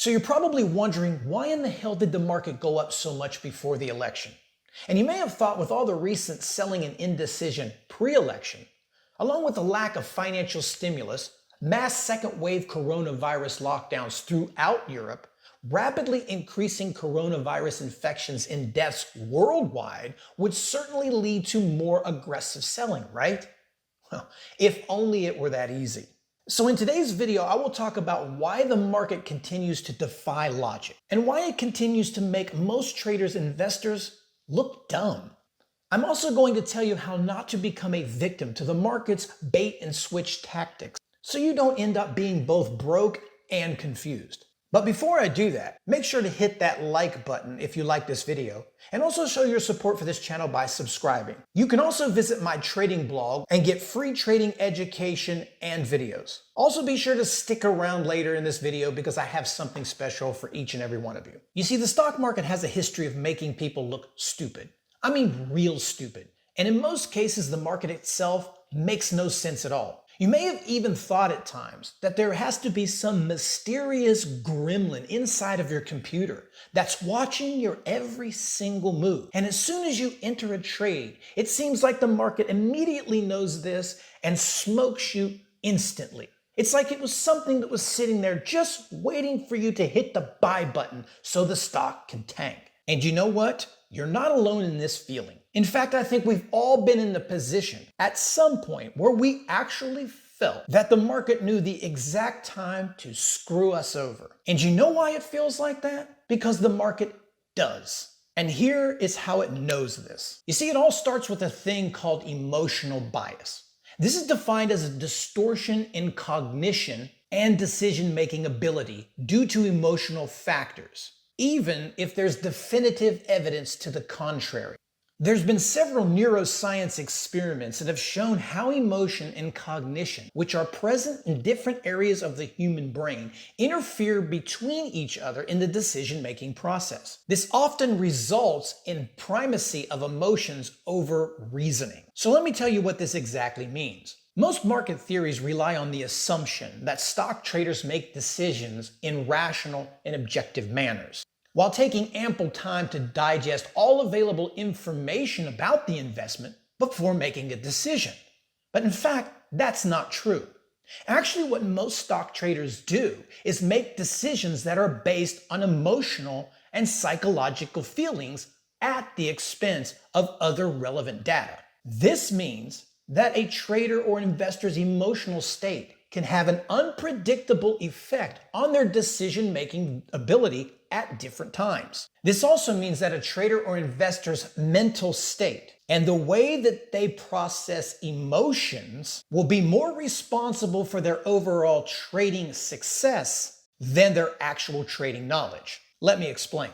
So you're probably wondering, why in the hell did the market go up so much before the election? And you may have thought, with all the recent selling and indecision pre-election, along with the lack of financial stimulus, mass second wave coronavirus lockdowns throughout Europe, rapidly increasing coronavirus infections and deaths worldwide would certainly lead to more aggressive selling, right? Well, if only it were that easy. So in today's video, I will talk about why the market continues to defy logic and why it continues to make most traders and investors look dumb. I'm also going to tell you how not to become a victim to the market's bait and switch tactics, so you don't end up being both broke and confused. But before I do that, make sure to hit that like button if you like this video, and also show your support for this channel by subscribing. You can also visit my trading blog and get free trading education and videos. Also be sure to stick around later in this video because I have something special for each and every one of you. You see, the stock market has a history of making people look stupid. I mean real stupid. And in most cases, the market itself makes no sense at all. You may have even thought at times that there has to be some mysterious gremlin inside of your computer that's watching your every single move. And as soon as you enter a trade, it seems like the market immediately knows this and smokes you instantly. It's like it was something that was sitting there just waiting for you to hit the buy button so the stock can tank. And you know what? You're not alone in this feeling. In fact, I think we've all been in the position at some point where we actually felt that the market knew the exact time to screw us over. And you know why it feels like that? Because the market does. And here is how it knows this. You see, it all starts with a thing called emotional bias. This is defined as a distortion in cognition and decision-making ability due to emotional factors, even if there's definitive evidence to the contrary. There's been several neuroscience experiments that have shown how emotion and cognition, which are present in different areas of the human brain, interfere between each other in the decision-making process. This often results in primacy of emotions over reasoning. So let me tell you what this exactly means. Most market theories rely on the assumption that stock traders make decisions in rational and objective manners, while taking ample time to digest all available information about the investment before making a decision. But in fact, that's not true. Actually, what most stock traders do is make decisions that are based on emotional and psychological feelings at the expense of other relevant data. This means that a trader or investor's emotional state can have an unpredictable effect on their decision-making ability at different times. This also means that a trader or investor's mental state and the way that they process emotions will be more responsible for their overall trading success than their actual trading knowledge. Let me explain.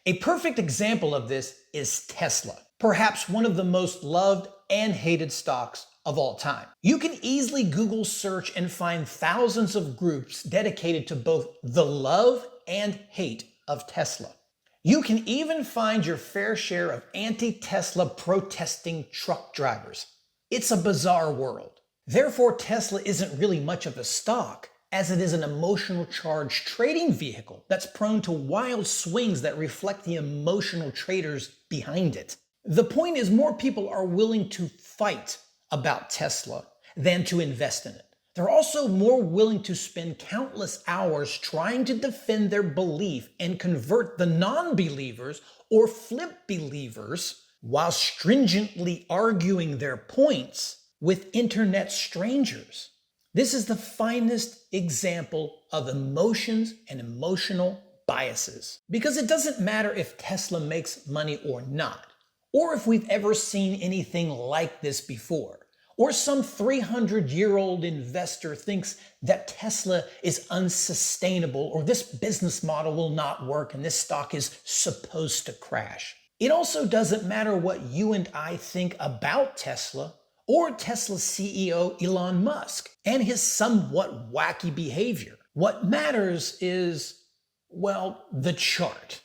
A perfect example of this is Tesla, perhaps one of the most loved and hated stocks of all time. You can easily Google search and find thousands of groups dedicated to both the love and hate of Tesla. You can even find your fair share of anti-Tesla protesting truck drivers. It's a bizarre world. Therefore, Tesla isn't really much of a stock, as it is an emotional charged trading vehicle that's prone to wild swings that reflect the emotional traders behind it. The point is, more people are willing to fight about Tesla than to invest in it. They're also more willing to spend countless hours trying to defend their belief and convert the non-believers or flip believers while stringently arguing their points with internet strangers. This is the finest example of emotions and emotional biases. Because it doesn't matter if Tesla makes money or not, or if we've ever seen anything like this before, or some 300-year-old investor thinks that Tesla is unsustainable, or this business model will not work and this stock is supposed to crash. It also doesn't matter what you and I think about Tesla or Tesla's CEO Elon Musk and his somewhat wacky behavior. What matters is, well, the chart.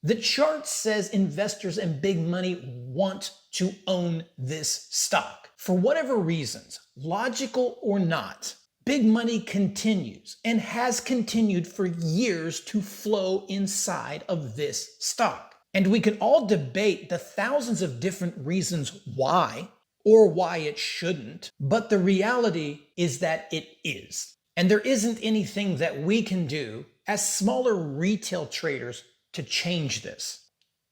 The chart says investors and big money want to own this stock. For whatever reasons, logical or not, Big money continues and has continued for years to flow inside of this stock. And we can all debate the thousands of different reasons why or why it shouldn't, but the reality is that it is. And there isn't anything that we can do as smaller retail traders to change this.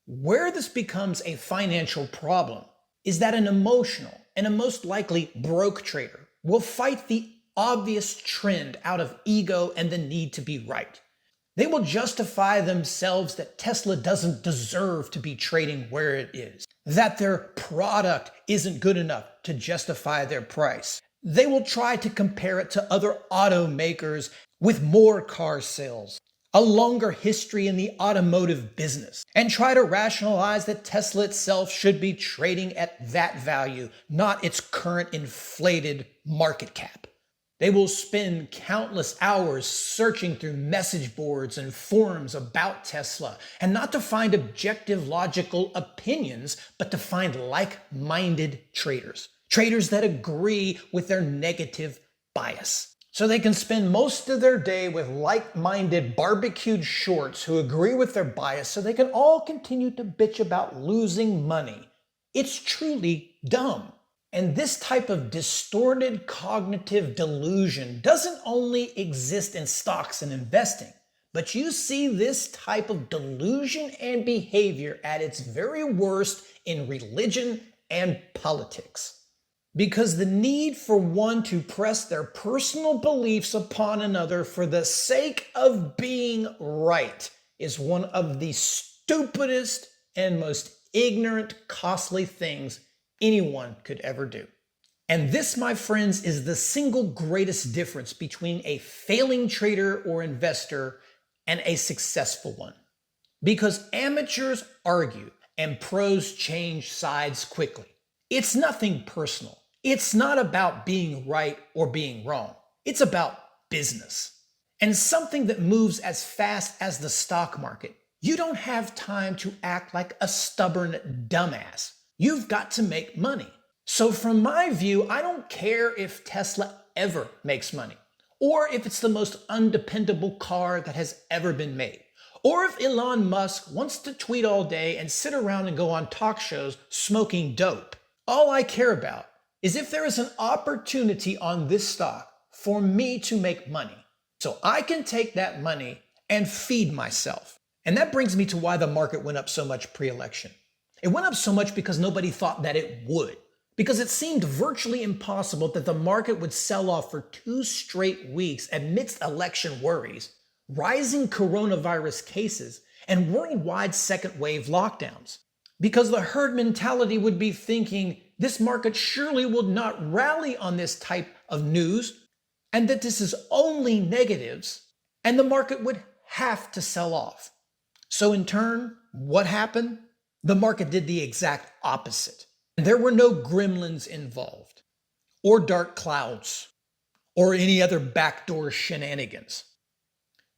Where this becomes a financial problem is that an emotional and a most likely broke trader will fight the obvious trend out of ego and the need to be right. They will justify themselves that Tesla doesn't deserve to be trading where it is, that their product isn't good enough to justify their price. They will try to compare it to other automakers with more car sales, a longer history in the automotive business, and try to rationalize that Tesla itself should be trading at that value, not its current inflated market cap. They will spend countless hours searching through message boards and forums about Tesla, and not to find objective, logical opinions, but to find like-minded traders. Traders that agree with their negative bias. So they can spend most of their day with like-minded barbecued shorts who agree with their bias so they can all continue to bitch about losing money. It's truly dumb. And this type of distorted cognitive delusion doesn't only exist in stocks and investing, but you see this type of delusion and behavior at its very worst in religion and politics. Because the need for one to press their personal beliefs upon another for the sake of being right is one of the stupidest and most ignorant, costly things anyone could ever do. And this, my friends, is the single greatest difference between a failing trader or investor and a successful one. Because amateurs argue and pros change sides quickly. It's nothing personal. It's not about being right or being wrong. It's about business. And something that moves as fast as the stock market, you don't have time to act like a stubborn dumbass. You've got to make money. So from my view, I don't care if Tesla ever makes money, or if it's the most undependable car that has ever been made, or if Elon Musk wants to tweet all day and sit around and go on talk shows smoking dope. All I care about is if there is an opportunity on this stock for me to make money, so I can take that money and feed myself. And that brings me to why the market went up so much pre-election. It went up so much because nobody thought that it would. Because it seemed virtually impossible that the market would sell off for 2 straight weeks amidst election worries, rising coronavirus cases, and worldwide second wave lockdowns. Because the herd mentality would be thinking this market surely would not rally on this type of news, and that this is only negatives, and the market would have to sell off. So in turn, what happened? The market did the exact opposite. There were no gremlins involved, or dark clouds, or any other backdoor shenanigans.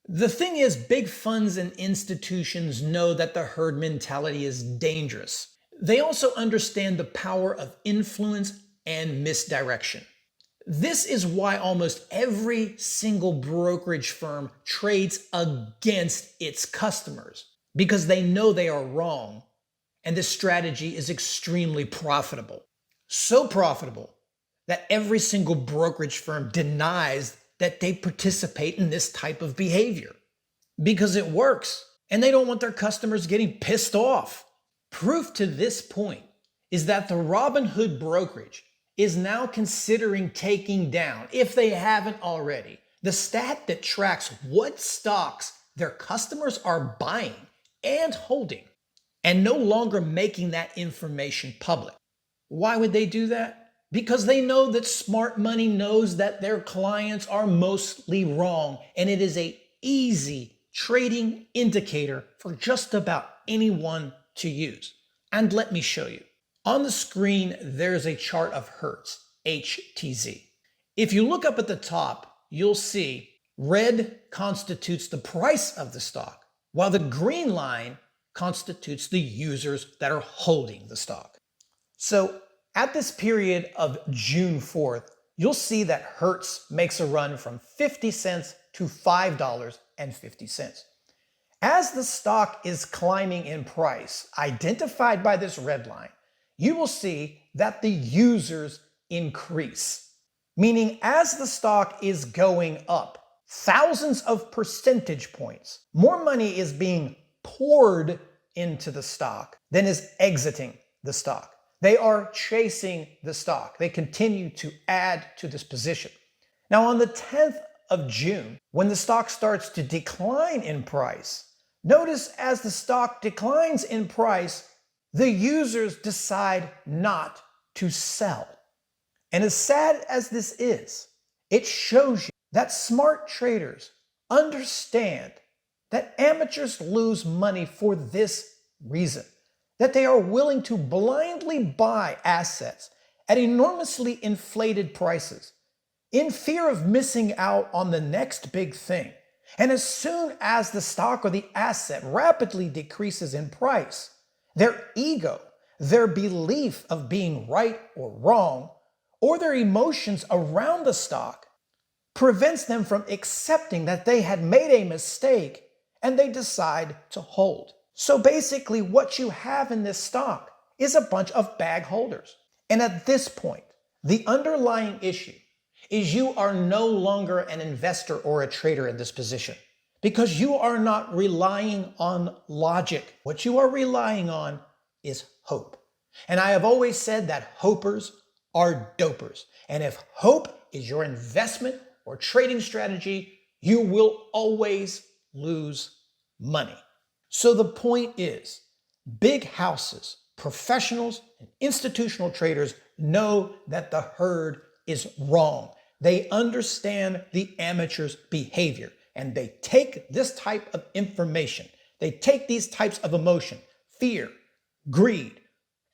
The thing is, big funds and institutions know that the herd mentality is dangerous. They also understand the power of influence and misdirection. This is why almost every single brokerage firm trades against its customers, because they know they are wrong. And this strategy is extremely profitable. So profitable that every single brokerage firm denies that they participate in this type of behavior. Because it works, and they don't want their customers getting pissed off. Proof to this point is that the Robinhood brokerage is now considering taking down, if they haven't already, the stat that tracks what stocks their customers are buying and holding, and no longer making that information public. Why would they do that? Because they know that smart money knows that their clients are mostly wrong, and it is an easy trading indicator for just about anyone to use. And let me show you. On the screen, there's a chart of Hertz, HTZ. If you look up at the top, you'll see red constitutes the price of the stock, while the green line constitutes the users that are holding the stock. So at this period of June 4th, you'll see that Hertz makes a run from 50 cents to $5.50. As the stock is climbing in price, identified by this red line, you will see that the users increase. Meaning as the stock is going up, thousands of percentage points, more money is being poured into the stock than is exiting the stock. They are chasing the stock. They continue to add to this position. Now on the 10th of June, when the stock starts to decline in price, notice as the stock declines in price, the users decide not to sell. And as sad as this is, it shows you that smart traders understand that amateurs lose money for this reason, that they are willing to blindly buy assets at enormously inflated prices in fear of missing out on the next big thing. And as soon as the stock or the asset rapidly decreases in price, their ego, their belief of being right or wrong, or their emotions around the stock prevents them from accepting that they had made a mistake and they decide to hold. So basically what you have in this stock is a bunch of bag holders. And at this point, the underlying issue is you are no longer an investor or a trader in this position because you are not relying on logic. What you are relying on is hope. And I have always said that hopers are dopers. And if hope is your investment or trading strategy, you will always lose money. So the point is, big houses, professionals, and institutional traders know that the herd is wrong. They understand the amateur's behavior, and they take this type of information, they take these types of emotion, fear, greed,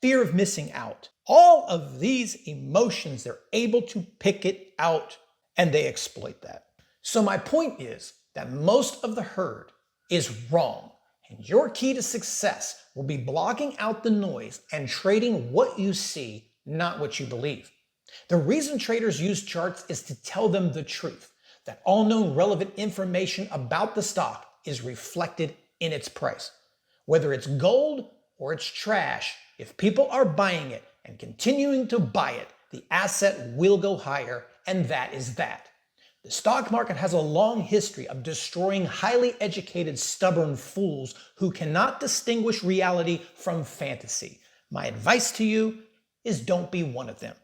fear of missing out. All of these emotions, they're able to pick it out and they exploit that. So my point is that most of the herd is wrong, and your key to success will be blocking out the noise and trading what you see, not what you believe. The reason traders use charts is to tell them the truth, that all known relevant information about the stock is reflected in its price. Whether it's gold or it's trash, if people are buying it and continuing to buy it, the asset will go higher, and that is that. The stock market has a long history of destroying highly educated, stubborn fools who cannot distinguish reality from fantasy. My advice to you is don't be one of them.